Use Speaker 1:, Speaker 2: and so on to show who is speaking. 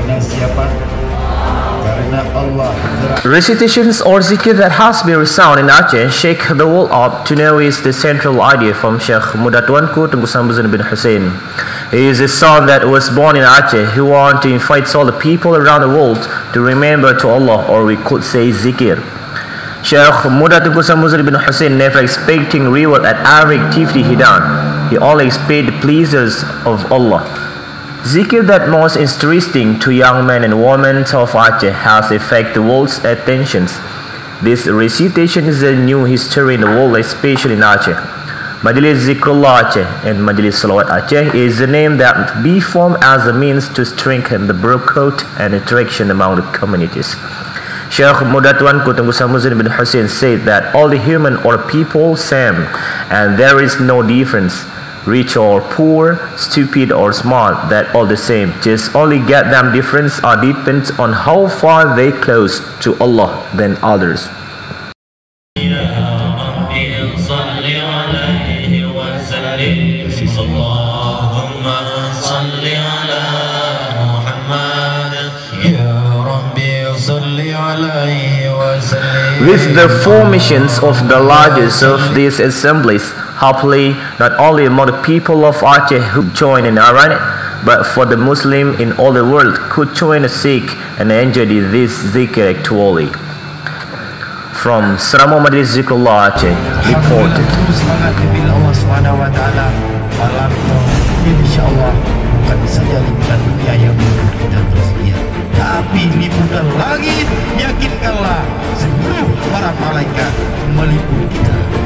Speaker 1: Karena siapa? Karena Allah.
Speaker 2: Recitations or zikir that has been resound in Aceh shake the world up to know is the central idea from Sheikh Muda Tuanku Tengku Sambuzan bin Hussein. He is a son that was born in Aceh who want to invite all the people around the world to remember to Allah, or we could say zikir. Sheikh Muda Tengku Sambuzan bin Hussein never expecting reward at every activity he done. He only expected the pleasures of Allah. Zikir that most interesting to young men and women of Aceh has affected the world's attentions. This recitation is a new history in the world, especially in Aceh. Majlis Zikrullah Aceh and Majlis Salawat Aceh is the name that be formed as a means to strengthen the brotherhood and interaction among the communities. Sheikh Muda Tuanku Tengku Sambuzan bin Hussein said that all the human or people same, and there is no difference. Rich or poor, stupid or smart, that all the same. Just only get them difference or depends on how far they close to Allah than others. With the formations of the largest of these assemblies, happily, not only among the people of Aceh who join and are in it, but for the Muslim in all the world could join a Sikh and enjoy this zikr actually. From Seramo Majlis Zikrullah Aceh, reported.
Speaker 1: Semangat bila Allah SWT malam insyaAllah bukan saja liputan dunia yang membuat kita tersedia, tapi liputan langit, yakinkanlah seluruh para malaikat meliput kita.